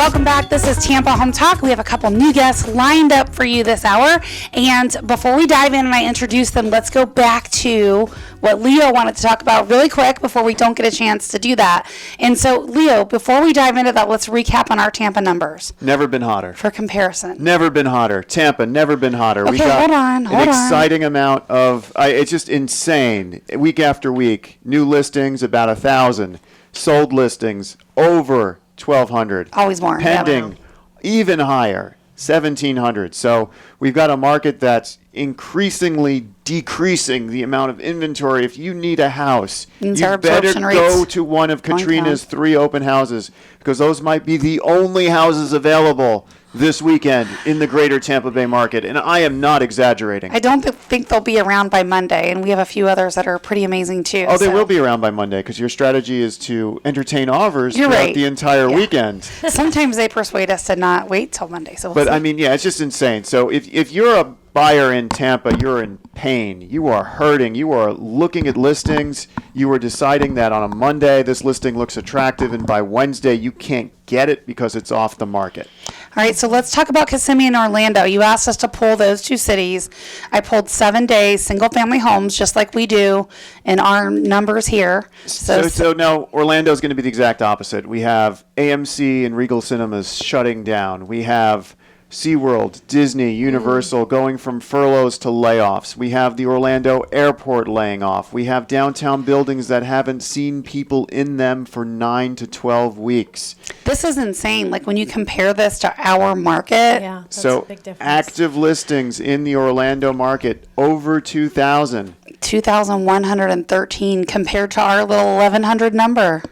Welcome back. This is Tampa Home Talk. We have a couple new guests lined up for you this hour. And before we dive in and I introduce them, let's go back to what Leo wanted to talk about really quick before we don't get a chance to do that. And so, Leo, before we dive into that, let's recap on our Tampa numbers. Never been hotter. For comparison. Never been hotter. Tampa, never been hotter. Okay, we got hold on. an exciting amount of, it's just insane. Week after week, new listings, about 1,000. Sold listings, over 1,200. Always more. Pending, even higher, 1,700. So we've got a market that's increasingly decreasing the amount of inventory. If you need a house, you better go to one of Katrina's 3 open houses, because those might be the only houses available this weekend in the greater Tampa Bay market. And I am not exaggerating. I don't think they'll be around by Monday, and we have a few others that are pretty amazing too. Oh, they will be around by Monday, because your strategy is to entertain offers throughout the entire weekend. Sometimes they persuade us to not wait till Monday. So I mean, yeah, it's just insane. So if you're a buyer in Tampa, you're in pain. You are hurting. You are looking at listings. You are deciding that on a Monday this listing looks attractive, and by Wednesday you can't get it because it's off the market. All right, so let's talk about Kissimmee and Orlando. You asked us to pull those 2 cities. I pulled 7-day single-family homes, just like we do in our numbers here. So now Orlando is going to be the exact opposite. We have AMC and Regal Cinemas shutting down. We have SeaWorld, Disney, Universal going from furloughs to layoffs. We have the Orlando airport laying off. We have downtown buildings that haven't seen people in them for 9 to 12 weeks. This is insane. Like when you compare this to our market. Yeah, that's so a big difference. Active listings in the Orlando market over 2,000. 2,113 compared to our little 1,100 number.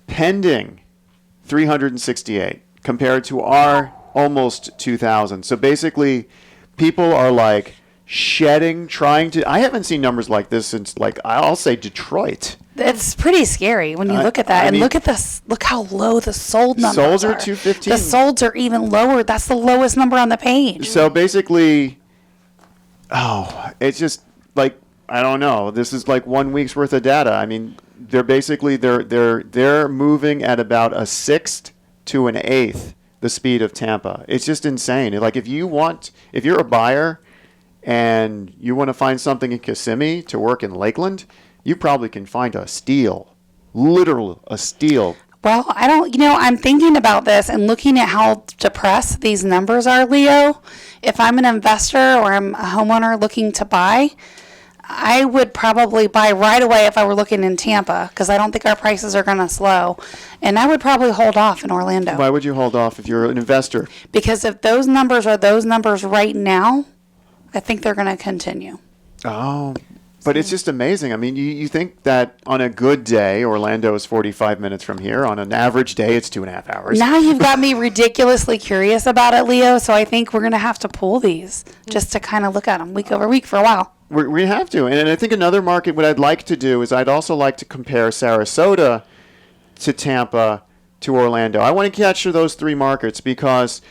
Pending 368 compared to our almost 2,000. So basically, people are like shedding, trying to. I haven't seen numbers like this since, like, I'll say Detroit. It's pretty scary when you look at that. And look at this. Look how low the sold numbers are. Solds are 215. The solds are even lower. That's the lowest number on the page. So basically, it's just like, I don't know. This is like 1 week's worth of data. I mean, they're basically they're moving at about a 1/6 to an 1/8 the speed of Tampa. It's just insane. Like if you're a buyer and you want to find something in Kissimmee to work in Lakeland, you probably can find a steal. Literal a steal. Well, I'm thinking about this and looking at how depressed these numbers are, Leo. If I'm an investor or I'm a homeowner looking to buy, I would probably buy right away if I were looking in Tampa, because I don't think our prices are going to slow. And I would probably hold off in Orlando. Why would you hold off if you're an investor? Because if those numbers are those numbers right now, I think they're going to continue. Oh, but it's just amazing. I mean, you think that on a good day, Orlando is 45 minutes from here. On an average day, it's 2.5 hours. Now you've got me ridiculously curious about it, Leo, so I think we're going to have to pull these just to kind of look at them week over week for a while. We have to. And I think another market, what I'd like to do is I'd also like to compare Sarasota to Tampa to Orlando. I want to capture those 3 markets because,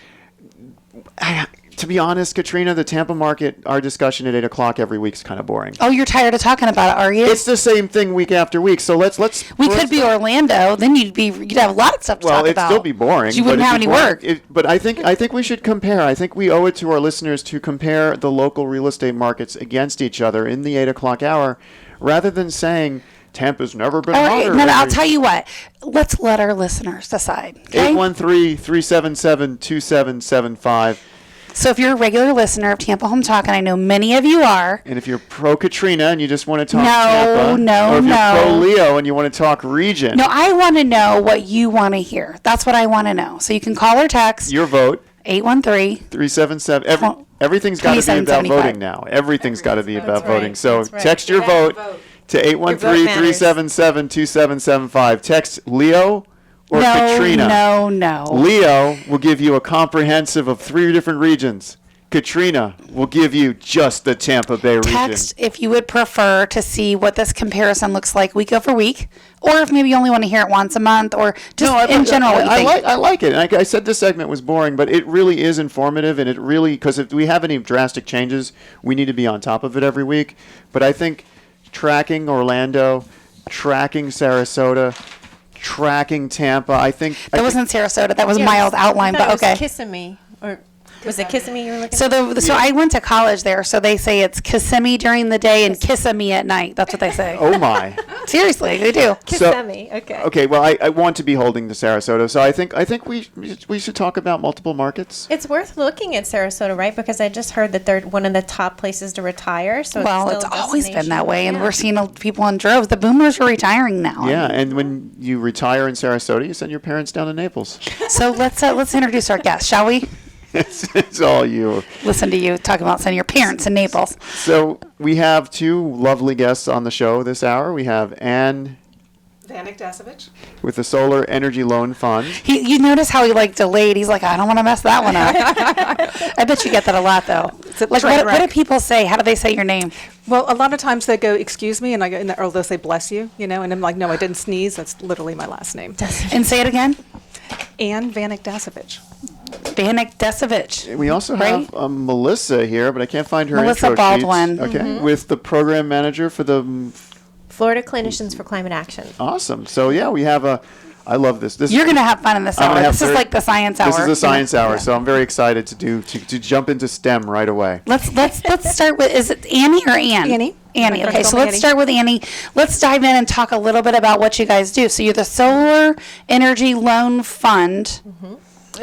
to be honest, Katrina, the Tampa market, our discussion at 8 o'clock every week is kind of boring. Oh, you're tired of talking about it, are you? It's the same thing week after week. So let's. We could be Orlando. Then you'd have a lot of stuff to talk about. Well, it'd still be boring. But you wouldn't have any work. But I think we should compare. I think we owe it to our listeners to compare the local real estate markets against each other in the 8 o'clock hour, rather than saying Tampa's never been hotter. All right, I'll tell you what. Let's let our listeners decide. Okay? 813-377-2775. So if you're a regular listener of Tampa Home Talk, and I know many of you are. And if you're pro-Katrina and you just want to talk Tampa. Or if you're pro-Leo and you want to talk region. No, I want to know what you want to hear. That's what I want to know. So you can call or text. Your vote. 813-377. Everything's got to be about voting now. Everything's got to be about voting. So text your vote to 813-377-2775. Text Leo or Katrina. No. Leo will give you a comprehensive of 3 different regions. Katrina will give you just the Tampa Bay region. Text if you would prefer to see what this comparison looks like week over week, or if maybe you only want to hear it once a month, or just in general. I like it. And I said this segment was boring, but it really is informative, and it really, because if we have any drastic changes, we need to be on top of it every week. But I think tracking Orlando, tracking Sarasota, tracking Tampa. I think That wasn't Sarasota. That was Yes. Miles outline, I thought but it was okay. Kissimmee, or was it Kissimmee you were looking So at? so I went to college there, so they say it's Kissimmee during the day and Kissimmee at night. That's what they say. Oh my. Seriously, they do. Kissimmee, okay. Okay, well, I want to be holding to Sarasota, so I think we should talk about multiple markets. It's worth looking at Sarasota, right? Because I just heard that they're one of the top places to retire. So Well, it's, it's still a always been that destination. way, and Yeah. we're seeing people in droves. The boomers are retiring now. Yeah, and when you retire in Sarasota, you send your parents down to Naples. So let's introduce our guest, shall we? It's all you. Listen to you talking about sending your parents in Naples. So we have two lovely guests on the show this hour. We have Ann Vanek with the Solar Energy Loan Fund. You notice how he delayed. He's like, I don't want to mess that one up. I bet you get that a lot though. a Like, train what do wreck. people say? How do they say your name? Well, a lot of times they go, excuse me, or they'll say, bless you, and I'm like, no, I didn't sneeze. That's literally my last name. And say it again. Ann Vanek Dasovich. Vanek Desovich. We also Right? have Melissa here, but I can't find her Melissa intro Baldwin. sheets. Okay, with the program manager for the Florida Clinicians for Climate Action. awesome. So yeah, we have I love this. This You're gonna have fun in this I'm hour. gonna have This is very- like the science hour. This is the science hour, Yeah. so I'm very excited to jump into STEM right away. Let's start with, is it Annie or Ann? Annie. Annie. My Okay, friends so call me let's Annie. start with Annie. Let's dive in and talk a little bit about what you guys do. So you're the Solar Energy Loan Fund.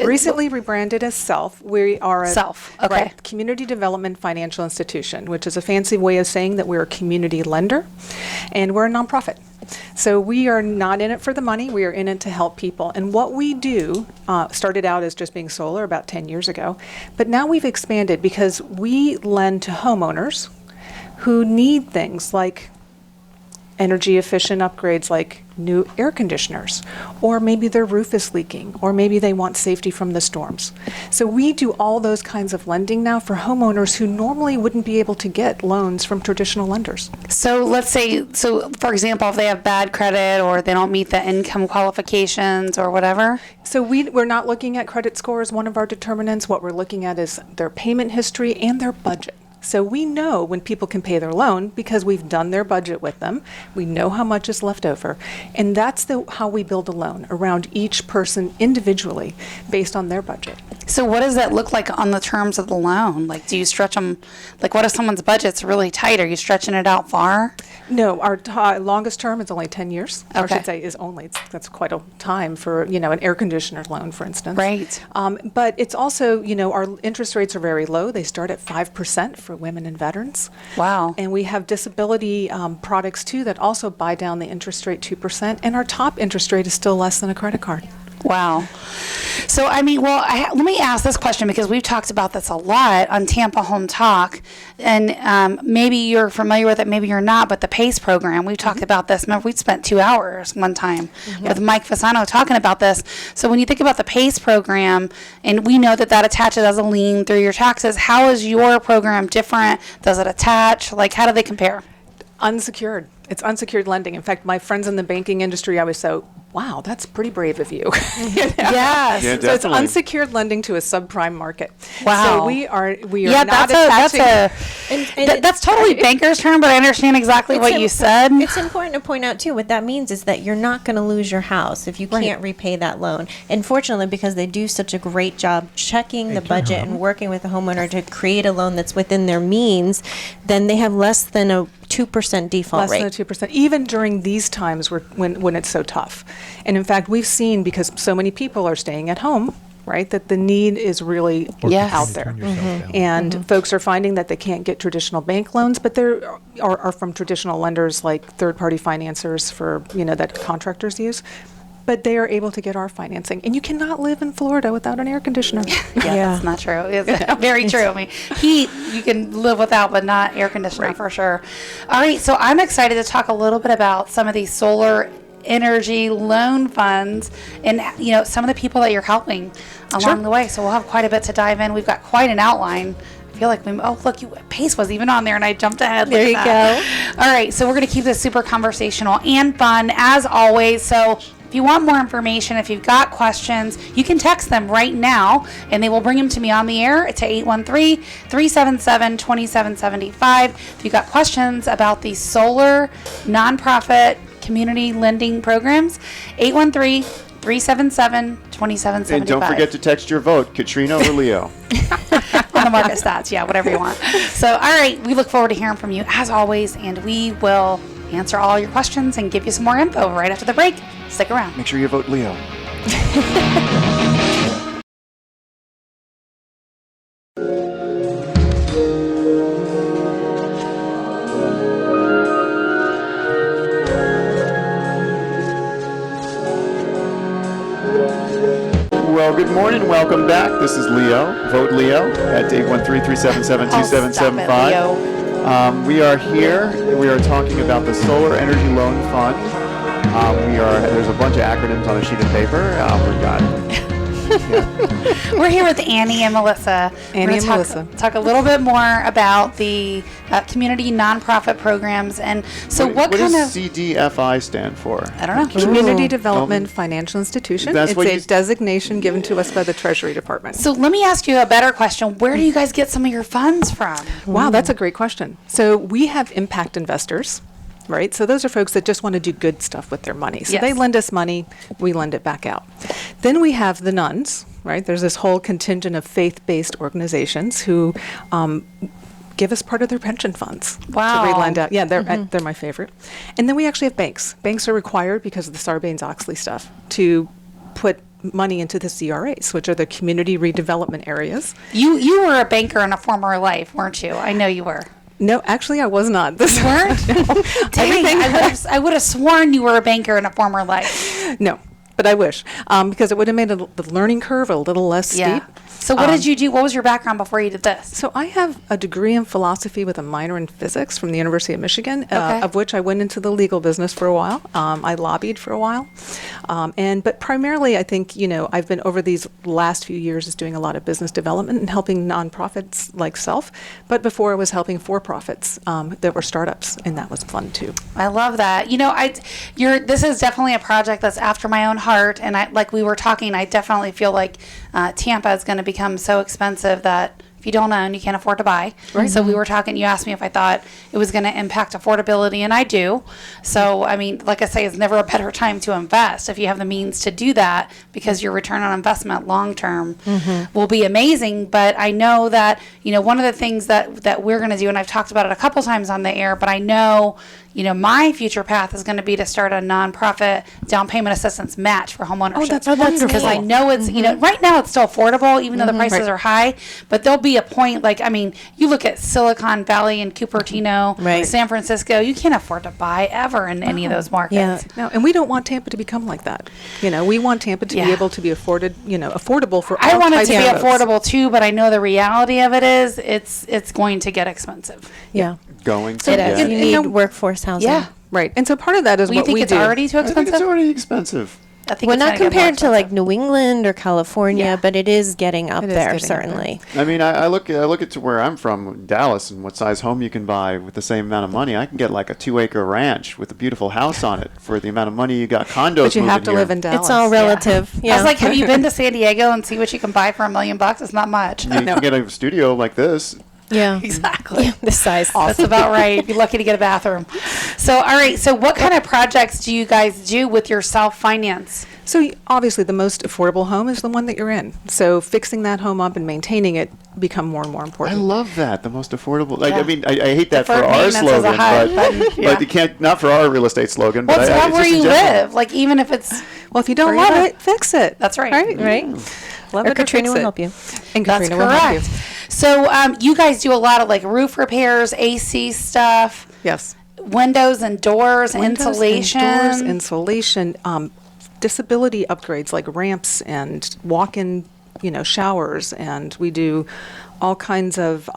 Recently rebranded as SELF. We are a Self, okay. right, community development financial institution, which is a fancy way of saying that we're a community lender, and we're a nonprofit. So we are not in it for the money. We are in it to help people. And what we do started out as just being solar about 10 years ago, but now we've expanded because we lend to homeowners who need things like energy efficient upgrades like new air conditioners, or maybe their roof is leaking, or maybe they want safety from the storms. So we do all those kinds of lending now for homeowners who normally wouldn't be able to get loans from traditional lenders. So let's say, for example, if they have bad credit or they don't meet the income qualifications or whatever. So we're not looking at credit score as one of our determinants. What we're looking at is their payment history and their budget. So we know when people can pay their loan because we've done their budget with them. We know how much is left over. And that's how we build a loan, around each person individually based on their budget. So what does that look like on the terms of the loan? Like, do you stretch them? Like, what if someone's budget's really tight? Are you stretching it out far? No, our longest term is only 10 years. Or I Okay. should say is only. That's quite a time for, an air conditioner loan, for instance. Right. But it's also, our interest rates are very low. They start at 5% for women and veterans. Wow. And we have disability products, too, that also buy down the interest rate 2%. And our top interest rate is still less than a credit card. Wow. So, I mean, well, let me ask this question because we've talked about this a lot on Tampa Home Talk, and maybe you're familiar with it, maybe you're not, but the PACE program, we've talked about this. Remember, we spent 2 hours one time with Mike Fasano talking about this. So when you think about the PACE program, and we know that attaches as a lien through your taxes, how is your program different? Does it attach? Like, how do they compare? Unsecured. It's unsecured lending. In fact, my friends in the banking industry always say, wow, that's pretty brave of you. Yes. Yeah, So it's definitely. unsecured lending to a subprime market. Wow. So we are Yeah, not that's attaching. that's totally banker's term, but I understand exactly what you said. It's important to point out, too, what that means is that you're not going to lose your house if you can't repay that loan. And fortunately, because they do such a great job checking the budget and working with the homeowner to create a loan that's within their means, then they have less than a 2% default Less rate. than a 2%, even during these times when it's so tough. And in fact, we've seen, because so many people are staying at home, right, that the need is really Yes. out there. And folks are finding that they can't get traditional bank loans, but they are from traditional lenders like third-party financiers for, that contractors use. But they are able to get our financing. And you cannot live in Florida without an air conditioner. Yeah, that's not true. It's very true. I mean, heat you can live without, but not air conditioning for sure. All right, so I'm excited to talk a little bit about some of these solar energy loan funds and some of the people that you're helping along the way. So we'll have quite a bit to dive in. We've got quite an outline. I feel like Pace was even on there and I jumped ahead. There you go. All right, so we're going to keep this super conversational and fun as always. So if you want more information, if you've got questions, you can text them right now and they will bring them to me on the air to 813-377-2775. If you've got questions about the solar nonprofit community lending programs. 813-377-2775. And don't forget to text your vote, Katrina or Leo. On the market stats, yeah, whatever you want. So, all right, we look forward to hearing from you as always, and we will answer all your questions and give you some more info right after the break. Stick around. Make sure you vote Leo. Well, good morning. Welcome back. This is Leo. Vote Leo at 813-377-2775. Leo. We are here. We are talking about the Solar Energy Loan Fund. There's a bunch of acronyms on a sheet of paper. We're here with Annie and Melissa. Annie and Melissa. Talk a little bit more about the community nonprofit programs. And so what kind does of... CDFI stand for? I don't know. Community Development Financial Institution. That's It's what a you- designation given to us by the Treasury Department. So let me ask you a better question. Where do you guys get some of your funds from? Wow, that's a great question. So we have impact investors, right? So those are folks that just want to do good stuff with their money. So Yes. they lend us money, we lend it back out. Then we have the nuns, right? There's this whole contingent of faith-based organizations who give us part of their pension funds Wow. to re-lend out. Yeah, they're my favorite. And then we actually have banks. Banks are required because of the Sarbanes-Oxley stuff to put money into the CRAs, which are the community redevelopment areas. You were a banker in a former life, weren't you? I know you were. No, actually, I was not. This Weren't? Dang, I would have sworn you were a banker in a former life. No, but I wish, because it would have made the learning curve a little less steep. So what did you do? What was your background before you did this? So I have a degree in philosophy with a minor in physics from the University of Michigan, Okay. of which I went into the legal business for a while. I lobbied for a while, but primarily I think I've been over these last few years is doing a lot of business development and helping nonprofits like self. But before I was helping for-profits that were startups, and that was fun too. I love that. This is definitely a project that's after my own heart, and like we were talking, I definitely feel like Tampa is going to become so expensive that if you don't own, you can't afford to buy. Right. So we were talking, you asked me if I thought it was going to impact affordability, and I do. So, I mean, like I say, it's never a better time to invest if you have the means to do that, because your return on investment long term will be amazing. But I know that, one of the things that we're going to do, and I've talked about it a couple times on the air, but I know, my future path is going to be to start a nonprofit down payment assistance match for homeownership. Oh, that's wonderful. Because I know it's, right now it's still affordable, even though the prices are high, but there'll be a point, you look at Silicon Valley and Cupertino, San Francisco, you can't afford to buy ever in any of those markets. Yeah. No, and we don't want Tampa to become like that. We want Tampa to be able to be affordable for all I want it types to be of folks. affordable too, but I know the reality of it is it's going to get expensive. Yeah. Going It is. yeah. You need workforce housing. Yeah. Right. And so part of that is Well, you what think we it's do. already too I think expensive? it's already expensive. I think Well, it's not gonna get more compared to like expensive. New England or California, Yeah. but it is getting up It is there, getting up there. certainly. I mean, I look at to where I'm from, Dallas, and what size home you can buy with the same amount of money. I can get like a 2-acre ranch with a beautiful house on it for the amount of money you got condos. But you have moving to here. live in Dallas. It's all relative. Yeah. I was like, have you been to San Diego and see what you can buy for $1 million? It's not much. You can get a studio like this. yeah. Exactly. This size. That's about right. Be lucky to get a bathroom. So, all right. So, what kind of projects do you guys do with your self-finance? So obviously the most affordable home is the one that you're in. So fixing that home up and maintaining it become more and more I important. love that. The most affordable. Like, Yeah. I mean, I hate that for Deferred our maintenance is a slogan, high but, button. Yeah. but you can't, not for our real estate slogan. Well, but it's not it's where just in you general. live. Like, even if it's Well, if you don't Where you love live. it, fix it. That's right. Right? Love Or it Katrina fix will it. help you. And That's Katrina will help you. correct. So, you guys do a lot of like roof repairs, AC stuff, Yes. windows and doors, Windows and insulation. doors, insulation, disability upgrades like ramps and walk-in, showers, and we do all kinds of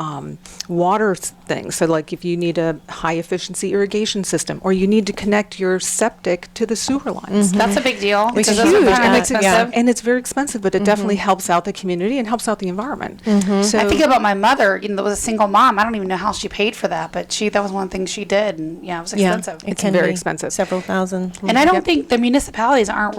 water things. So like if you need a high efficiency irrigation system, or you need to connect your septic to the sewer lines. That's a big deal. Which because is those are huge, kinda and it's- expensive. And it's very expensive, but it definitely helps out the community and helps out the environment. So I think about my mother, that was a single mom. I don't even know how she paid for that, but that was one thing she did, and yeah, it was Yeah. expensive. It It's can very be expensive. Several thousand. And I don't Yep. think the municipalities are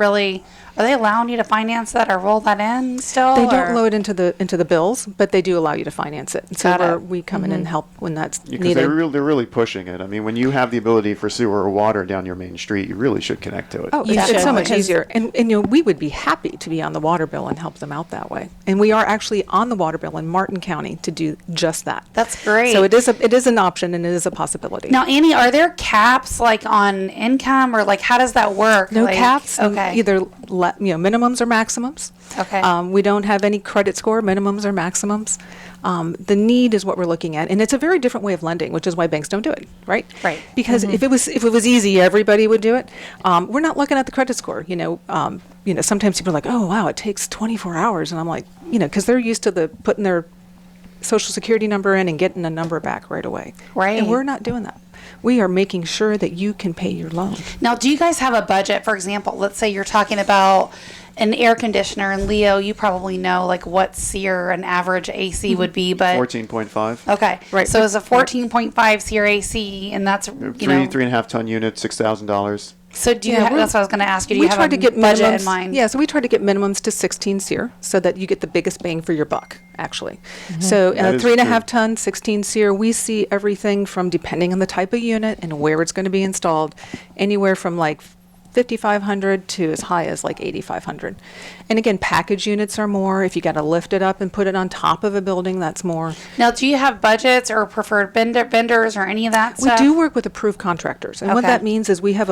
they allowing you to finance that or roll that in still? they or- don't load into the bills, but they do allow allow you to finance it. And so we come in and help when that's Because needed. they're really pushing it. I mean, when you have the ability for sewer or water down your main street, you really should connect to it. Oh, You it's should, so much because- easier. And we would be happy to be on the water bill and help them out that way. And we are actually on the water bill in Martin County to do just that. That's great. So it is an option and it is a possibility. Now, Annie, are there caps like on income, or like how does that work? No Like, caps, and Okay. either minimums or maximums. Okay. We don't have any credit score minimums or maximums. The need is what we're looking at, and it's a very different way of lending, which is why banks don't do it, right? Right. Because if it was easy, everybody would do it. We're not looking at the credit score. Sometimes people are like, "Oh, wow, it takes 24 hours," and I'm like, because they're used to putting their social security number in and getting a number back right away. Right. And we're not doing that. We are making sure that you can pay your loan. Now, do you guys have a budget? For example, let's say you're talking about an air conditioner, and Leo, you probably know like what SEER an average AC would be, but 14.5. okay, Right. So it's a 14.5 SEER AC, and that's Three and a half ton unit, $6,000. So do you? Yeah, That's what I was going to ask you. Do we you have try a to get budget minimums, in mind? Yeah, so we try to get minimums to 16 SEER so that you get the biggest bang for your buck, actually. So That is 3.5 true. ton, 16 SEER, we see everything from, depending on the type of unit and where it's going to be installed, anywhere from like 5,500 to as high as like 8,500. And again, package units are more. If you got to lift it up and put it on top of a building, that's more. Now, do you have budgets or preferred vendors or any of that We stuff? do work with approved contractors. And what Okay. that means is we have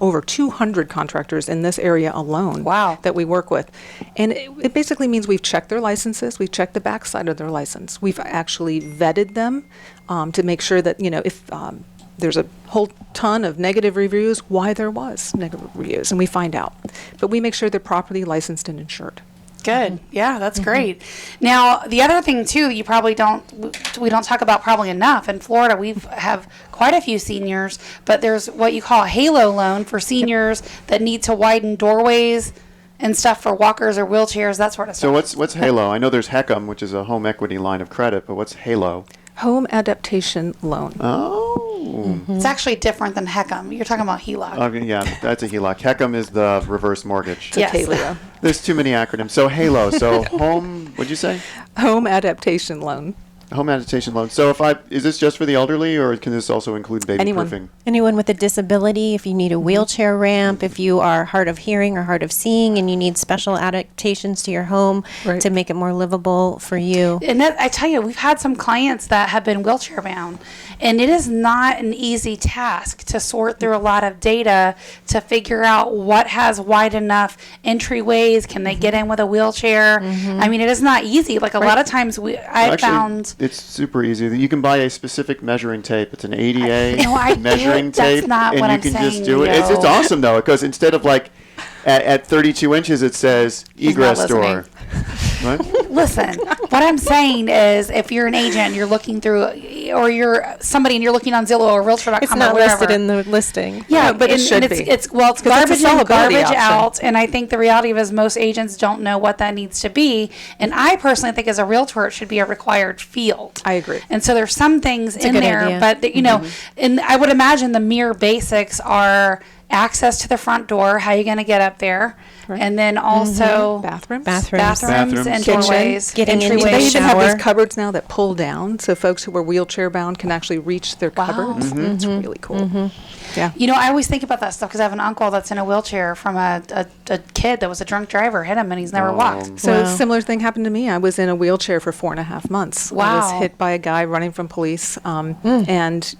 over 200 contractors in this area alone. Wow. That we work with. And it basically means we've checked their licenses, we've checked the backside of their license. We've actually vetted them to make sure that, if there's a whole ton of negative reviews, why there was negative reviews, and we find out. But we make sure they're properly licensed and insured. Good. Yeah, that's great. Now, the other thing too, we don't talk about probably enough. In Florida, we have quite a few seniors, but there's what you call a HALO loan for seniors that need to widen doorways and stuff for walkers or wheelchairs, that sort of So stuff. what's HALO? I know there's HECM, which is a home equity line of credit, but what's HALO? Home adaptation loan. Oh. It's actually different than HECM. You're talking about HELOC. Okay, yeah, that's a HELOC. HECM is the reverse mortgage. Yes. Paleo. There's too many acronyms. So HALO. So home, what'd you say? Home adaptation loan. Home adaptation loan. So is this just for the elderly, or can this also include baby Anyone. proofing? Anyone with a disability, if you need a wheelchair ramp, if you are hard of hearing or hard of seeing and you need special adaptations to your home Right. to make it more livable for you. And that, I tell you, we've had some clients that have been wheelchair bound, and it is not an easy task to sort through a lot of data to figure out what has wide enough entryways. Can they get in with a wheelchair? I mean, it is not easy. Like a lot of times, I Actually, found. it's super easy. You can buy a specific measuring tape. It's an ADA No, I measuring get that's tape, not and what you I'm can just saying, do it. It's Leo. awesome though, because instead of like at 32 inches, it says egress not door. What? Listen, what I'm saying is, if you're an agent, you're looking through, or you're somebody and you're looking on Zillow or Realtor.com It's or not wherever. listed in the listing. Yeah, No, but it should it's, be. it's 'Cause garbage it's a in, sellability garbage option. out, and I think the reality of it is most agents don't know what that needs to be. And I personally think as a realtor, it should be a required field. I agree. And so there's some things a in good there, idea. but and I would imagine the mere basics are access to the front door, how you going to get up there, Right. and then also Bathrooms. bathrooms and Kitchen. doorways, Getting into entryways. the They even have shower. these cupboards now that pull down, so folks who are wheelchair bound can actually reach their cupboards. It's really cool. Yeah. I always think about that stuff because I have an uncle that's in a wheelchair from a kid that was a drunk driver, hit him, and he's never walked. So a Wow. similar thing happened to me. I was in a wheelchair for 4.5 months. I Wow. was hit by a guy running from police, and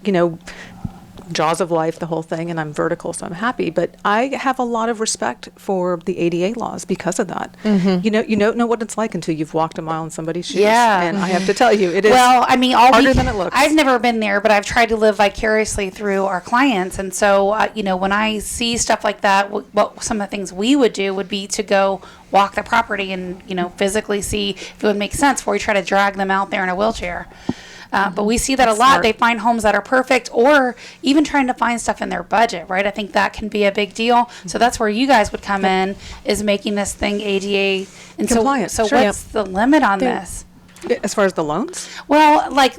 jaws of life, the whole thing, and I'm vertical, so I'm happy. But I have a lot of respect for the ADA laws because of that. You don't know what it's like until you've walked a mile in somebody's shoes. Yeah. And I have to tell you, it is Well, I mean, harder than it looks. I've never been there, but I've tried to live vicariously through our clients. And so, when I see stuff like that, what some of the things we would do would be to go walk the property and, physically see if it would make sense before we try to drag them out there in a wheelchair. But we see that a lot. Smart. They find homes that are perfect, or even trying to find stuff in their budget, right? I think that can be a big deal. So that's where you guys would come in, is making this thing ADA and Compliant, So sure. what's the limit on this? As far as the loans? Well, like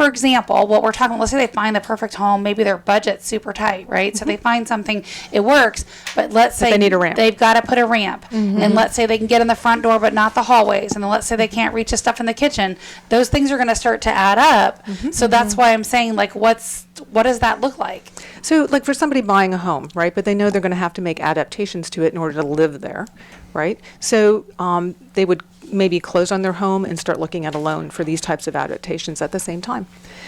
for example, what we're talking, let's say they find the perfect home, maybe their budget's super tight, right? So they find something, it works, but let's say they need a ramp. they've got to put a ramp. And let's say they can get in the front door, but not the hallways. And then let's say they can't reach the stuff in the kitchen. Those things are going to start to add up. So that's why I'm saying, like, what does that look like? So, like for somebody buying a home, right, but they know they're going to have to make adaptations to it in order to live there, right? So they would maybe close on their home and start looking at a loan for these types of adaptations at the same time.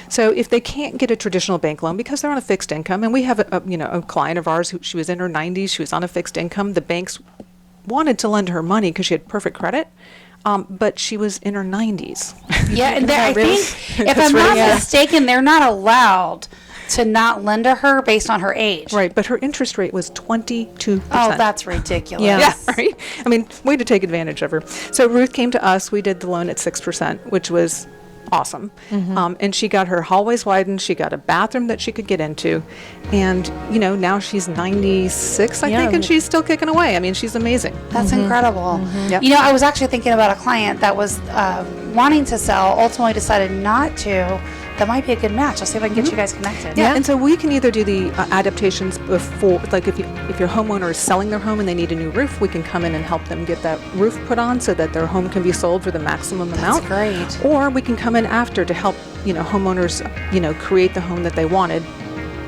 So if they can't get a traditional bank loan because they're on a fixed income, and we have a client of ours who, she was in her 90s, she was on a fixed income, the banks wanted to lend her money because she had perfect credit. But she was in her 90s. Yeah, and I think, if That's I'm not really- mistaken, they're not allowed to not lend to her based on her age. Right, but her interest rate was 22%. Oh, that's ridiculous. Yeah. Yeah, right? I mean, way to take advantage of her. So Ruth came to us. We did the loan at 6%, which was awesome. And she got her hallways widened. She got a bathroom that she could get into. And, now she's 96, I Yeah. think, and she's still kicking away. I mean, she's amazing. That's incredible. Yep. I was actually thinking about a client that was wanting to sell, ultimately decided not to. That might be a good match. I'll see if I can get you guys connected. Yeah, and so we can either do the adaptations before, like if your homeowner is selling their home and they need a new roof, we can come in and help them get that roof put on so that their home can be sold for the maximum amount. That's great. Or we can come in after to help, homeowners, create the home that they wanted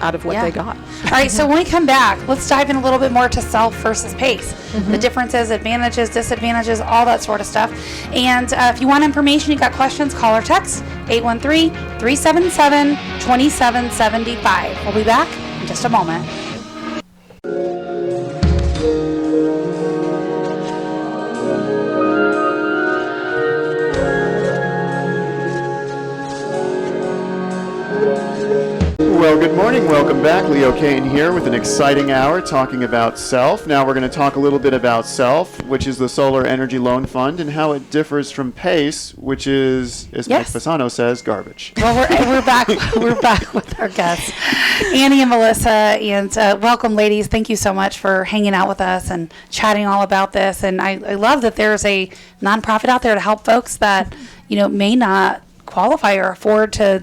out of what they got. All right, so when we come back, let's dive in a little bit more to self versus pace. The differences, advantages, disadvantages, all that sort of stuff. And if you want information, you got questions, call or text 813-377-2775. We'll be back in just a moment. Well, good morning. Welcome back. Leo Kane here with an exciting hour talking about SELF. Now we're going to talk a little bit about SELF, which is the Solar Energy Loan Fund, and how it differs from PACE, which is, as Mike Yes. Fasano says, garbage. Well, we're back. We're back with our guests, Annie and Melissa, and welcome, ladies. Thank you so much for hanging out with us and chatting all about this. And I love that there's a nonprofit out there to help folks that may not qualify or afford to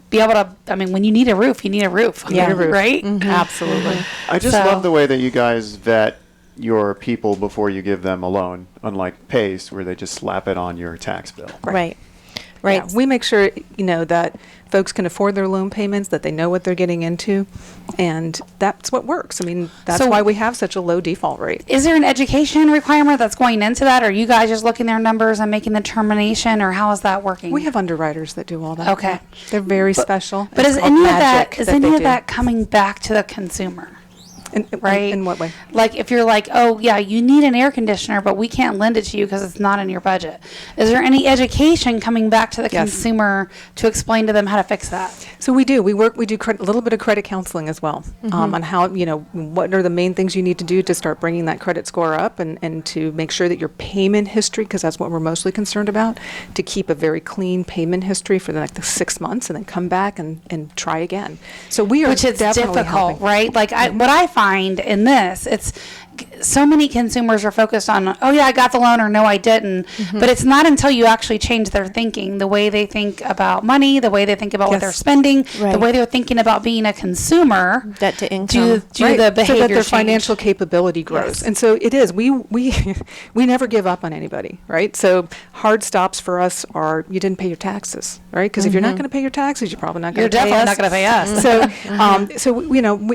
be able to. I mean, when you need a roof, you need a roof. Yeah. Right. Absolutely. I just So- love the way that you guys vet your people before you give them a loan, unlike PACE, where they just slap it on your tax bill. Right. Yeah, we make sure, that folks can afford their loan payments, that they know what they're getting into, and that's what works. I mean, that's So- why we have such a low default rate. Is there an education requirement that's going into that? Or are you guys just looking their numbers and making the determination, or how is that working? We have underwriters that do all that. Okay. Yeah. They're very special. But It's is called any of magic that they do. coming back to the consumer? Right? In what way? Like if you're like, oh yeah, you need an air conditioner, but we can't lend it to you because it's not in your budget. Is there any education coming back to the Yes. consumer to explain to them how to fix that? So we do. We do a little bit of credit counseling as well on how, what are the main things you need to do to start bringing that credit score up and to make sure that your payment history, because that's what we're mostly concerned about, to keep a very clean payment history for the next 6 months and then come back and try again. So we are Which is definitely difficult, helping. right? Like what I find in this, it's so many consumers are focused on, oh yeah, I got the loan, or no, I didn't. But it's not until you actually change their thinking, the way they think about money, the way they think about what Yes. they're spending, the Right. way they're thinking about being a consumer. Debt to income. Do Right, the behavior so that their change. financial capability grows. Yes. And so it is. We we never give up on anybody, right? So hard stops for us are you didn't pay your taxes, right? Because if you're not going to pay your taxes, you're probably not going You're to pay definitely us. not going to pay us. So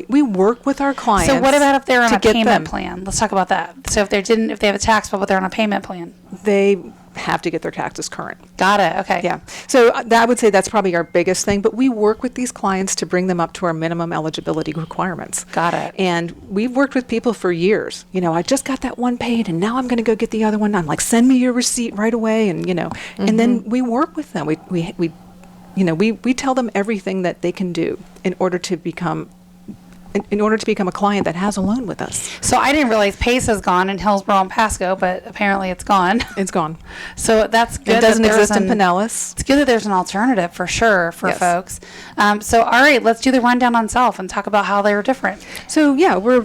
we work with our clients. So what about if they're on to a get payment them- plan? Let's talk about that. So if they have a tax bill, but they're on a payment plan. They have to get their taxes current. Got it. Okay. Yeah. So I would say that's probably our biggest thing. But we work with these clients to bring them up to our minimum eligibility requirements. Got it. And we've worked with people for years. I just got that one paid, and now I'm going to go get the other one. I'm like, send me your receipt right away, and and then we work with them. We tell them everything that they can do in order to become in order to become a client that has a loan with us. So I didn't realize PACE is gone in Hillsborough and Pasco, but apparently it's gone. It's gone. So that's good. It doesn't that there's exist in an- Pinellas. It's good that there's an alternative for sure for Yes. folks. So, all right, let's do the rundown on self and talk about how they're different. So yeah, we're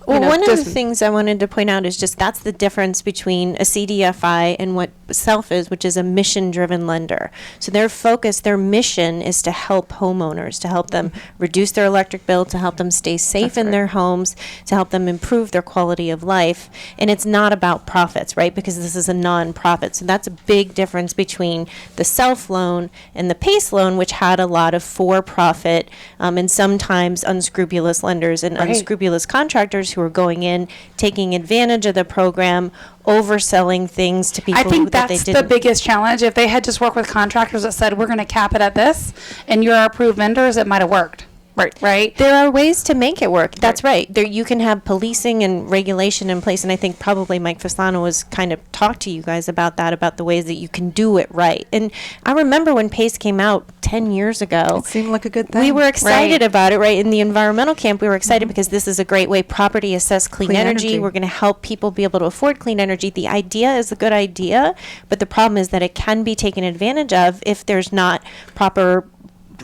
Well, one of the things I wanted to point out is just that's the difference between a CDFI and what Self is, which is a mission-driven lender. So their focus, their mission is to help homeowners, to help them reduce their electric bill, to help them stay safe in their homes, to help them improve their quality of life. And it's not about profits, right? Because this is a non-profit. So that's a big difference between the Self loan and the PACE loan, which had a lot of for-profit and sometimes unscrupulous lenders and unscrupulous contractors who are going in, taking advantage of the program, overselling things to people I think that they that's didn't. the biggest challenge. If they had just worked with contractors that said, we're going to cap it at this, and you're our approved vendors, it might have worked. Right. There are ways to make it work. That's right. There, you can have policing and regulation in place, and I think probably Mike Fasano has kind of talked to you guys about that, about the ways that you can do it right. And I remember when PACE came out 10 years ago. It seemed like a good thing. We were excited Right. about it, right? In the environmental camp, we were excited because this is a great way, property assess clean, Clean energy. energy. We're going to help people be able to afford clean energy. The idea is a good idea, but the problem is that it can be taken advantage of if there's not proper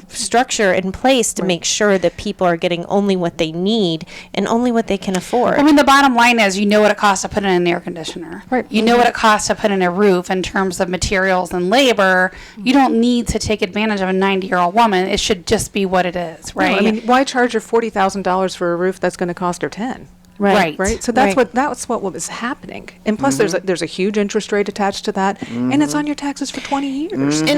structure in place to make sure that people are getting only what they need and only what they can afford. I mean, the bottom line is you know what it costs to put in an air conditioner. Right. You know what it costs to put in a roof in terms of materials and labor. You don't need to take advantage of a 90-year-old woman. It should just be what it is, No, right? I mean, why charge her $40,000 for a roof that's going to cost her 10? Right. Right. So that's Right. what was happening. And plus, there's a huge interest rate attached to that, and it's on your taxes for 20 years. And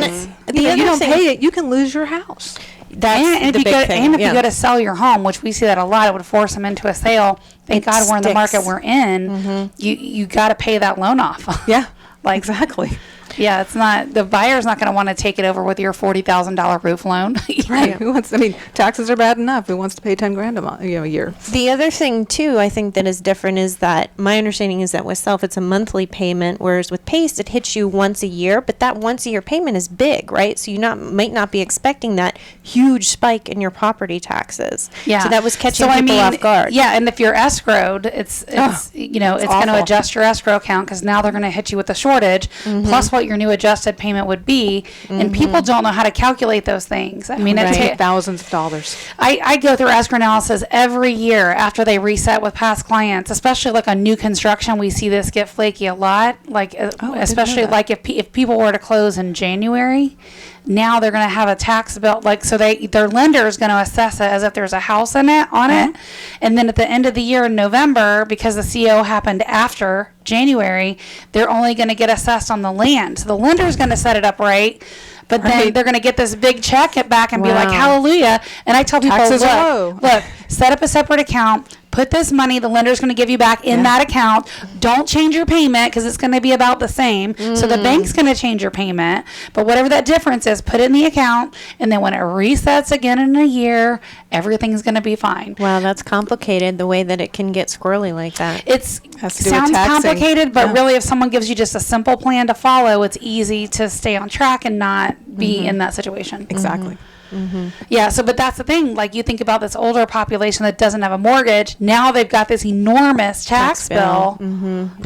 You know, you don't pay it, you can lose your house. That's And if the you big go, thing. and if yeah. you go to sell your home, which we see that a lot, it would force them into a sale. Thank It God we're in the market sticks. we're in. You got to pay that loan off. Yeah. Like Exactly. Yeah, it's not the buyer's not going to want to take it over with your $40,000 roof loan. Right. Who wants? I mean, taxes are bad enough. Who wants to pay 10 grand a year? The other thing too, I think that is different is that my understanding is that with Self it's a monthly payment, whereas with PACE it hits you once a year, but that once a year payment is big, right? So you might not be expecting that huge spike in your property taxes. Yeah. So that was catching So, people off guard. Yeah, and if you're escrowed, it's it's going to awful. adjust your escrow account because now they're going to hit you with a shortage plus what your new adjusted payment would be, and people don't know how to calculate those things. I mean, Right. Thousands of dollars. I go through escrow analysis every year after they reset with past clients, especially like on new construction. We see this get flaky a lot, like especially that. like if people were to close in January. Now they're going to have a tax bill, like so their lender is going to assess it as if there's a house on it, and then at the end of the year in November, because the CO happened after January, they're only going to get assessed on the land. So the lender is going to set it up right, but then they're going to get this big check it back and be like, hallelujah. And I tell people, Taxes are low. look, set up a separate account. Put this money the lender's going to give you back in that account. Don't change your payment because it's going to be about the same. So the bank's going to change your payment. But whatever that difference is, put it in the account. And then when it resets again in a year, everything's going to be fine. Wow, that's complicated the way that it can get squirrely like that. It's Has to do with sounds taxing. complicated, but Yeah. really if someone gives you just a simple plan to follow, it's easy to stay on track and not be in that situation. Exactly. Yeah, so but that's the thing. Like you think about this older population that doesn't have a mortgage. Now they've got this enormous tax bill.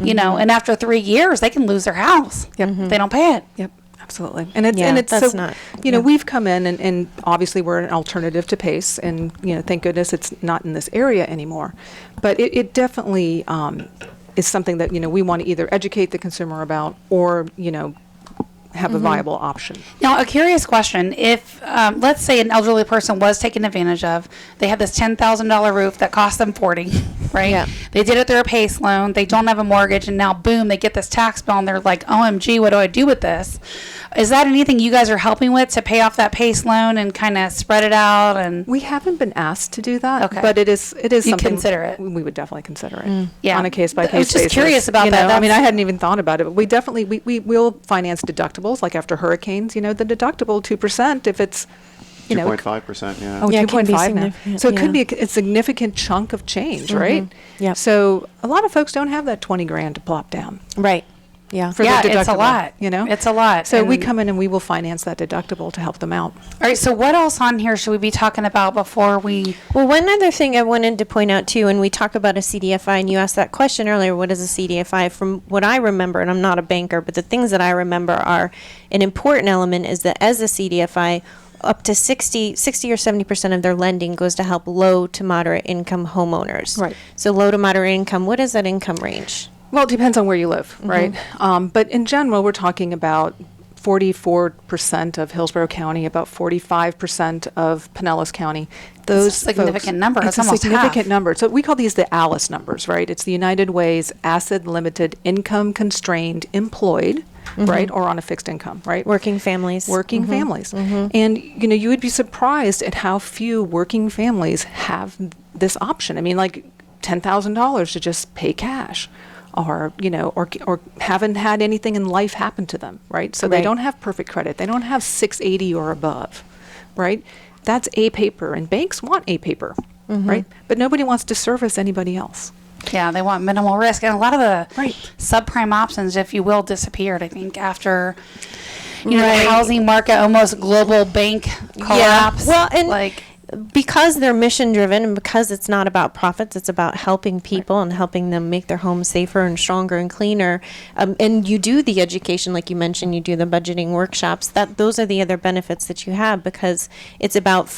You know, and after 3 years, they can lose their house. Yep. They don't pay it. Yep. Absolutely. And it's, Yeah, and it's that's so, not- we've come in and obviously we're an alternative to PACE and, thank goodness it's not in this area anymore. But it definitely is something that, we want to either educate the consumer about or, have a viable option. Now, a curious question: if let's say an elderly person was taken advantage of, they had this $10,000 roof that cost them $40,000, right? Yeah. They did it through a PACE loan. They don't have a mortgage, and now boom, they get this tax bill, and they're like, "OMG, what do I do with this?" Is that anything you guys are helping with to pay off that PACE loan and kind of spread it out? And We haven't been asked to do that, Okay. but it is You something consider it. we would definitely consider it Yeah. on a case by I case was just basis. curious about that. I mean, I That's- hadn't even thought about it, but we definitely we will finance deductibles like after hurricanes. The deductible 2% if it's 2.5%, yeah. Oh, Yeah, it can be 2.5 now. significant, So it could yeah. be a significant chunk of change, right? Yep. So a lot of folks don't have that 20 grand to plop down. Right. Yeah. for Yeah, their deductible. it's a lot. You know, It's a lot. So we And- come in and we will finance that deductible to help them out. All right, so what else on here should we be talking about before we? Well, one other thing I wanted to point out too, and we talk about a CDFI, and you asked that question earlier, what is a CDFI? From what I remember, and I'm not a banker, but the things that I remember are an important element is that as a CDFI, up to 60 or 70% of their lending goes to help low to moderate income homeowners. Right. So low to moderate income, what is that income range? Well, it depends on where you live, right? But in general, we're talking about 44% of Hillsborough County, about 45% of Pinellas County. Those a significant folks- number. It's It's a almost significant half. number. So we call these the ALICE numbers, right? It's the United Way's Asset Limited Income Constrained Employed, right? Or on a fixed income, right? Working families. Working families. And, you know, you would be surprised at how few working families have this option. I mean, like $10,000 to just pay cash, or, you know, or haven't had anything in life happen to them, right? So they Right. don't have perfect credit. They don't have 680 or above, right? That's A paper, and banks want A paper, right? But nobody wants to service anybody else. Yeah, they want minimal risk, and a lot of the Right. subprime options, if you will, disappeared. I think after you know Right. the housing market almost global bank collapse. Well, and like because they're mission driven and because it's not about profits, it's about helping people and helping them make their homes safer and stronger and cleaner. And you do the education, like you mentioned, you do the budgeting workshops. Those are the other benefits that you have, because it's about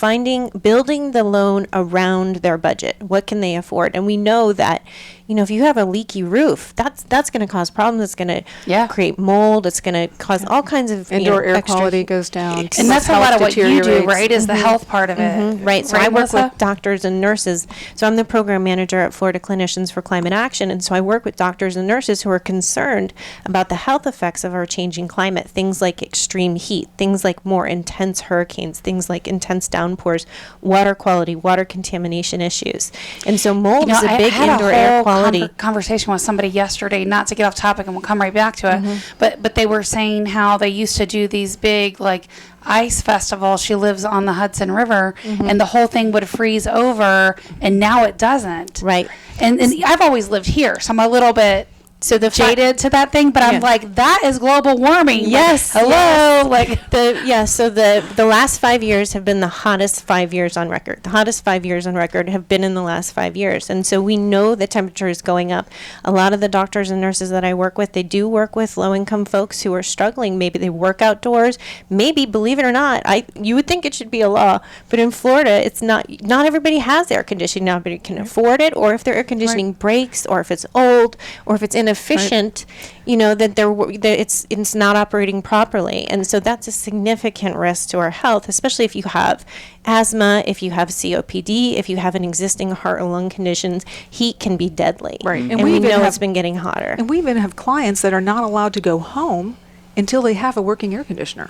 building the loan around their budget. What can they afford? And we know that, you know, if you have a leaky roof, that's going to cause problems. It's going to Yeah. create mold. It's going to cause all kinds of Indoor air extra quality heat. goes down. and people's that's a health lot of what you do, deteriorates. right? Is the health part of it, Right. So I work Melissa? with doctors and nurses. So I'm the program manager at Florida Clinicians for Climate Action. And so I work with doctors and nurses who are concerned about the health effects of our changing climate. Things like extreme heat, things like more intense hurricanes, things like intense downpours, water quality, water contamination issues. And so mold is a big had indoor a air whole quality. conversation with somebody yesterday, not to get off topic, and we'll come right back to it. But they were saying how they used to do these big like ice festivals. She lives on the Hudson River, and the whole thing would freeze over, and now it doesn't. Right. And I've always lived here, so I'm a little bit jaded to that thing, but Yeah. I'm like, that is global warming. Like, Yes, hello. yes. Like So the last 5 years have been the hottest 5 years on record. The hottest 5 years on record have been in the last 5 years. And so we know the temperature is going up. A lot of the doctors and nurses that I work with, they do work with low income folks who are struggling. Maybe they work outdoors. Maybe, believe it or not, you would think it should be a law, but in Florida, it's not everybody has air conditioning. Not everybody can afford it, or if their air conditioning breaks, or if it's old, or if it's inefficient, you know, that it's not operating properly. And so that's a significant risk to our health, especially if you have asthma, if you have COPD, if you have an existing heart or lung conditions. Heat can be deadly. Right. And we know it's been getting hotter. And we even have clients that are not allowed to go home until they have a working air conditioner.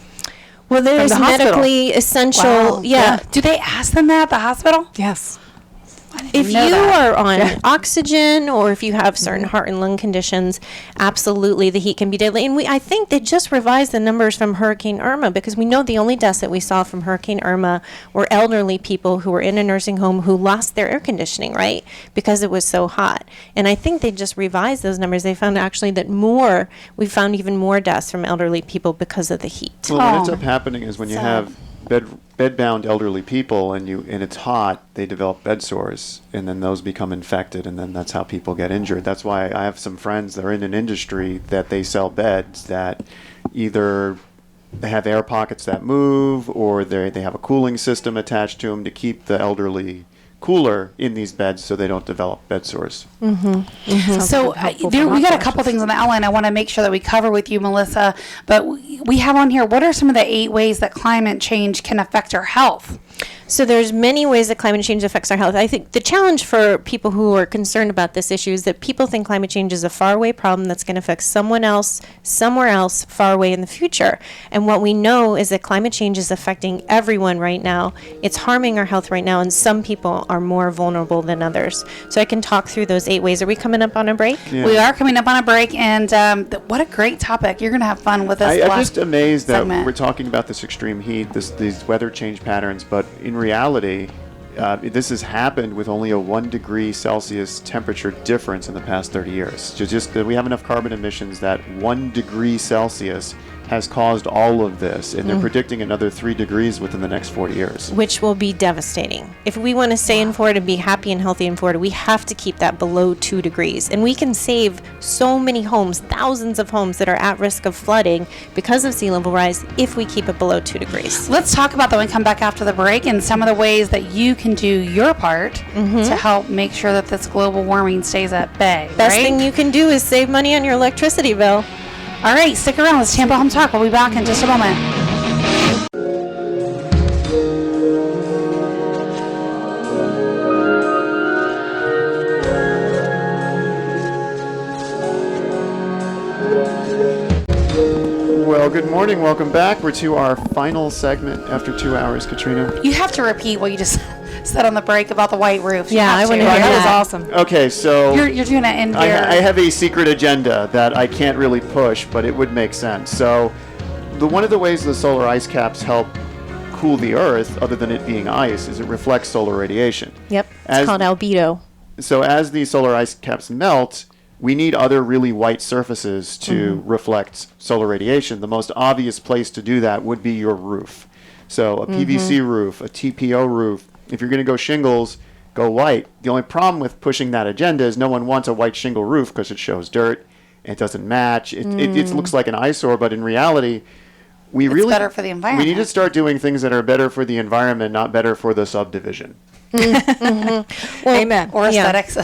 Well, there's the hospital. medically essential. wow. Yeah. Do they ask them that at the hospital? Yes. If know you that. are on oxygen, or if you have certain heart and lung conditions, absolutely the heat can be deadly. And I think they just revised the numbers from Hurricane Irma, because we know the only deaths that we saw from Hurricane Irma were elderly people who were in a nursing home who lost their air conditioning, right? Because it was so hot. And I think they just revised those numbers. They found actually that we found even more deaths from elderly people because of the heat. Well, what ends Oh. up happening is when you Sad. have bedbound elderly people and it's hot, they develop bed sores, and then those become infected, and then that's how people get injured. That's why I have some friends that are in an industry that they sell beds that either they have air pockets that move, or they have a cooling system attached to them to keep the elderly cooler in these beds so they don't develop bed sores. So we got a couple things on the outline I want to make sure that we cover with you, Melissa. But we have on here, what are some of the 8 ways that climate change can affect our health? So there's many ways that climate change affects our health. I think the challenge for people who are concerned about this issue is that people think climate change is a faraway problem that's going to affect someone else, somewhere else, far away in the future. And what we know is that climate change is affecting everyone right now. It's harming our health right now, and some people are more vulnerable than others. So I can talk through those 8 ways. Are we coming up on a break? Yeah. We are coming up on a break, and what a great topic. You're going to have fun with this. I'm last just amazed that segment. we're talking about this extreme heat, these weather change patterns, but in reality, this has happened with only a 1 degree Celsius temperature difference in the past 30 years. So just that we have enough carbon emissions that 1 degree Celsius has caused all of this, and they're predicting another 3 degrees within the next 40 years. Which will be devastating. If we want to stay in Florida and be happy and healthy in Florida, we have to keep that below 2 degrees. And we can save so many homes, thousands of homes that are at risk of flooding because of sea level rise if we keep it below 2 degrees. Let's talk about that when we come back after the break and some of the ways that you can do your part to help make sure that this global warming stays at bay. Best right? thing you can do is save money on your electricity bill. All right, stick around. It's Tampa Home Talk. We'll be back in just a moment. Well, good morning. Welcome back. We're to our final segment after 2 hours, Katrina. You have to repeat what you just said on the break about the white roof. Yeah, I wanna hear That was that. awesome. Okay, so You're doing it in your... I have a secret agenda that I can't really push, but it would make sense. So one of the ways the solar ice caps help cool the Earth, other than it being ice, is it reflects solar radiation. Yep. It's As- called albedo. So as these solar ice caps melt, we need other really white surfaces to reflect solar radiation. The most obvious place to do that would be your roof. So a PVC roof, a TPO roof. If you're going to go shingles, go white. The only problem with pushing that agenda is no one wants a white shingle roof because it shows dirt. It doesn't match. It looks like an eyesore, but in reality, it's better for the environment. We need to start doing things that are better for the environment, not better for the subdivision. Amen. Or Yeah. aesthetics.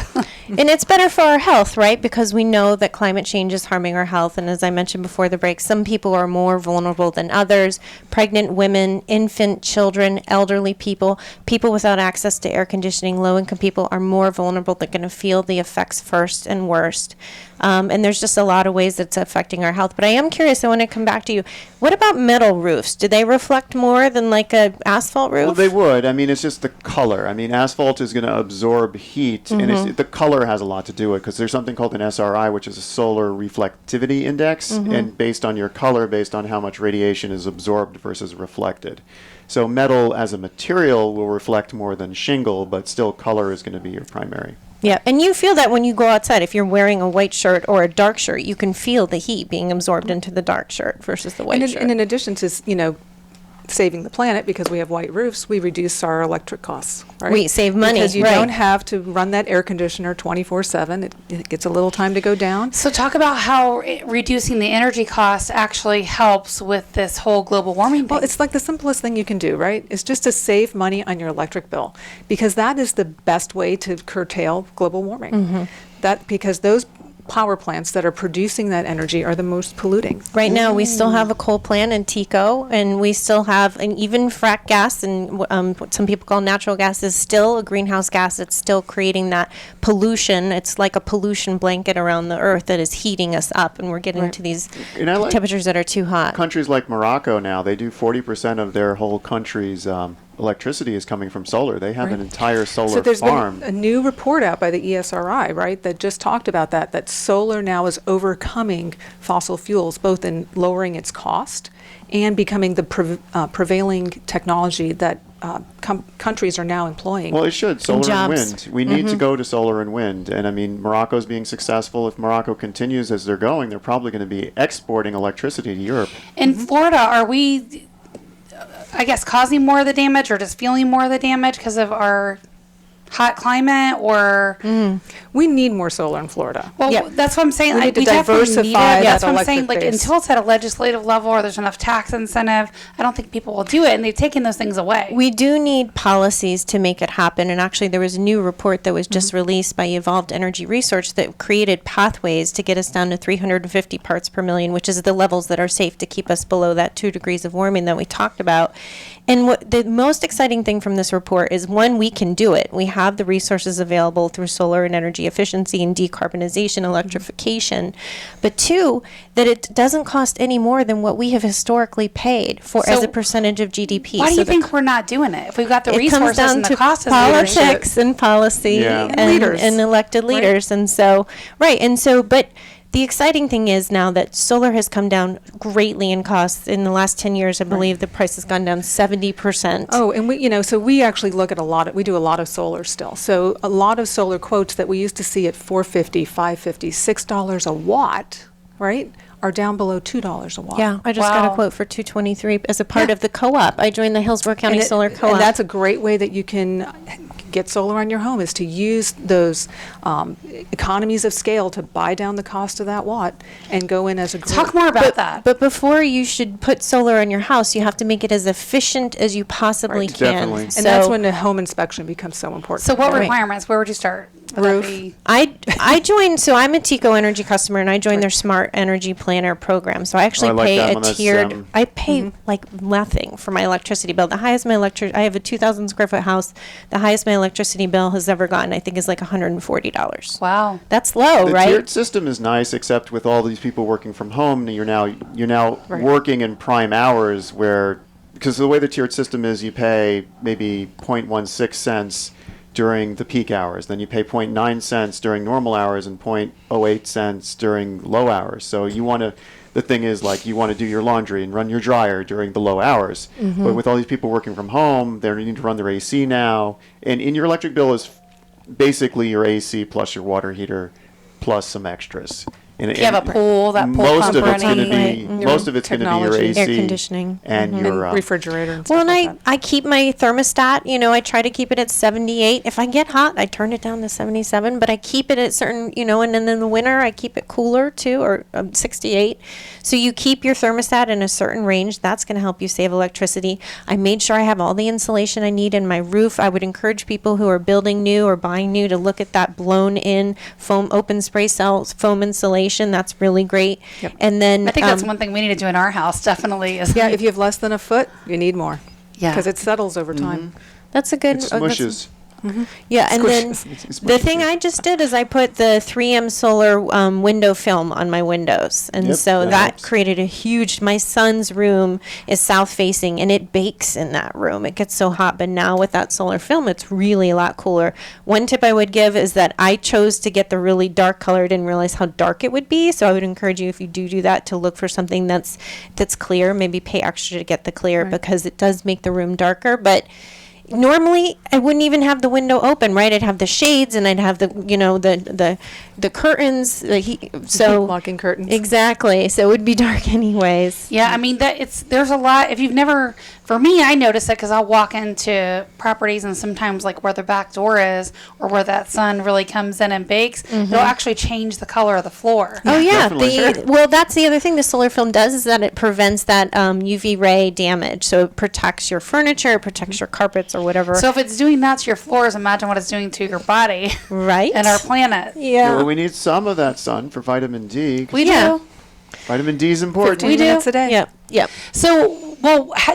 And it's better for our health, right? Because we know that climate change is harming our health. And as I mentioned before the break, some people are more vulnerable than others. Pregnant women, infant children, elderly people, people without access to air conditioning, low-income people are more vulnerable. They're going to feel the effects first and worst. And there's just a lot of ways that's affecting our health. But I am curious, I want to come back to you. What about metal roofs? Do they reflect more than like a asphalt roof? Well, they would. I mean, it's just the color. I mean, asphalt is going to absorb heat, and the color has a lot to do with it because there's something called an SRI, which is a solar reflectivity index, and based on your color, based on how much radiation is absorbed versus reflected. So metal as a material will reflect more than shingle, but still color is going to be your primary. Yeah, and you feel that when you go outside. If you're wearing a white shirt or a dark shirt, you can feel the heat being absorbed into the dark shirt versus the white shirt. And in addition to, saving the planet because we have white roofs, we reduce our electric costs, right? We save money, because you right. don't have to run that air conditioner 24/7. It gets a little time to go down. So talk about how reducing the energy cost actually helps with this whole global warming thing. Well, it's like the simplest thing you can do, right? It's just to save money on your electric bill because that is the best way to curtail global warming. Because those power plants that are producing that energy are the most polluting. Right now, we still have a coal plant in Tico, and we still have, and even frack gas, and what some people call natural gas, is still a greenhouse gas. It's still creating that pollution. It's like a pollution blanket around the earth that is heating us up, and we're getting to these And I like temperatures that are too hot. countries like Morocco now, they do 40% of their whole country's electricity is coming from solar. They have an entire solar So there's farm. been a new report out by the ESRI, right, that just talked about that solar now is overcoming fossil fuels, both in lowering its cost and becoming the prevailing technology that countries are now employing. Well, it should. Solar and jobs. wind. We need to go to solar and wind. And I mean, Morocco's being successful. If Morocco continues as they're going, they're probably going to be exporting electricity to Europe. In Florida, are we, I guess, causing more of the damage or just feeling more of the damage because of our hot climate or? We need more solar in Florida. Well, Yeah. that's what I'm saying. We Like, need to we definitely need it. diversify that That's what I'm saying. electric Like, base. until it's at a legislative level or there's enough tax incentive, I don't think people will do it. And they've taken those things away. We do need policies to make it happen. And actually, there was a new report that was just released by Evolved Energy Research that created pathways to get us down to 350 parts per million, which is the levels that are safe to keep us below that 2 degrees of warming that we talked about. And what the most exciting thing from this report is, one, we can do it. We have the resources available through solar and energy efficiency and decarbonization, electrification. But two, that it doesn't cost any more than what we have historically paid for as So a percentage of GDP. Why do So you the think we're not doing it? If we've got the it comes resources down and the to cost is politics and policy Yeah. and, Leaders, and elected leaders. And so, right. And so, but The exciting thing is now that solar has come down greatly in cost. In the last 10 years, I believe the price has gone down 70%. Oh, and so we actually look at we do a lot of solar still. So a lot of solar quotes that we used to see at $4.50, $5.50, $6 a watt, right, are down below $2 a watt. Yeah, I just got a Wow. quote for $223 as a part of the co-op. I joined the Hillsborough County Solar Co-op. And that's a great way that you can get solar on your home, is to use those economies of scale to buy down the cost of that watt and go in as a group. Talk more about that. But before you should put solar on your house, you have to make it as efficient as you possibly Right, can. definitely. And that's when the home inspection becomes so important. So what Right. requirements? Where would you start? Would that Roof. be- I joined, so I'm a Tico Energy customer, and I joined their Smart Energy Planner program. So I actually I like pay that a one. That's, tiered. I pay like nothing for my electricity bill. The highest my I have a 2,000 square foot house. The highest my electricity bill has ever gotten, I think, is like $140. Wow. That's low, The right? tiered system is nice, except with all these people working from home, you're now Right. working in prime hours where, because the way the tiered system is, you pay maybe 0.16 cents during the peak hours, then you pay 0.9 cents during normal hours and 0.08 cents during low hours. So the thing is, like, you want to do your laundry and run your dryer during the low hours. But with all these people working from home, they're needing to run their AC now, and in your electric bill is basically your AC plus your water heater plus some extras. And If you have a pool, that pool most pump of it's going to running. be most of it's going to be your Technology. AC, Air conditioning. and and your refrigerator and Well, stuff and like that. I keep my thermostat, I try to keep it at 78. If I get hot, I turn it down to 77, but I keep it at certain, and then in the winter, I keep it cooler too, or 68. So you keep your thermostat in a certain range. That's going to help you save electricity. I made sure I have all the insulation I need in my roof. I would encourage people who are building new or buying new to look at that blown in foam, open spray cells, foam insulation. That's really great. Yep. And then I think that's one thing we need to do in our house, definitely. Is Yeah, if you have less than a foot, you need more. Yeah. Because it settles over time. that's a good. it that's- smushes. Yeah, and then Squishes. the thing I just did is I put the 3M solar window film on my windows, and Yep, so that that helps. created a huge. My son's room is south facing, and it bakes in that room. It gets so hot, but now with that solar film, it's really a lot cooler. One tip I would give is that I chose to get the really dark color. I didn't realize how dark it would be, so I would encourage you, if you do that, to look for something that's clear. Maybe pay extra to get the clear because it does make the room darker, but. Normally, I wouldn't even have the window open, right? I'd have the shades, and I'd have the curtains, Locking curtains. Exactly. So it would be dark anyways. Yeah, I mean there's a lot. If you've never, for me, I notice it because I'll walk into properties and sometimes like where the back door is or where that sun really comes in and bakes, it'll actually change the color of the floor. Oh yeah, Definitely. well that's the other thing the solar film does is that it prevents that UV ray damage. So it protects your furniture, it protects your carpets or whatever. So if it's doing that to your floors, imagine what it's doing to your body right? and our planet. Yeah, well, yeah. we need some of that sun for vitamin D. 'cause We Yeah. do. vitamin D is important. 15 minutes a day. Yep. Yep. So, do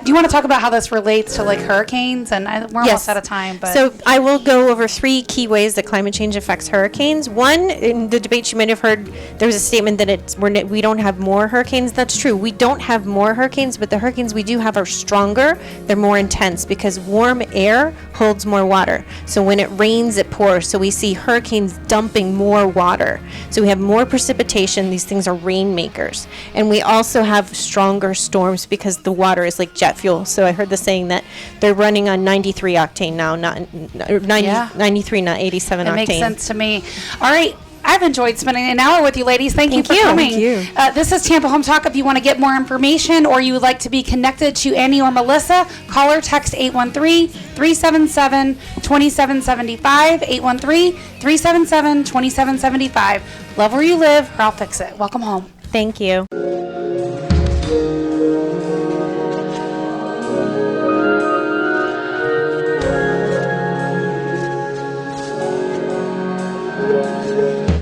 you want to talk about how this relates to like hurricanes? And we're almost Yes. out of time, but So I will go over 3 key ways that climate change affects hurricanes. One, in the debates you might have heard, there was a statement that we don't have more hurricanes. That's true. We don't have more hurricanes, but the hurricanes we do have are stronger. They're more intense because warm air holds more water. So when it rains, it pours. So we see hurricanes dumping more water. So we have more precipitation. These things are rainmakers. And we also have stronger storms because the water is like jet fuel. So I heard the saying that they're running on 93 octane now, not 90, Yeah. 93, not 87 it octane. makes sense to me. All right. I've enjoyed spending an hour with you, ladies. Thank you for you. coming. Thank you. This is Tampa Home Talk. If you want to get more information or you would like to be connected to Annie or Melissa, call or text 813-377-2775, 813-377-2775. Love where you live, or I'll fix it. Welcome home. Thank you.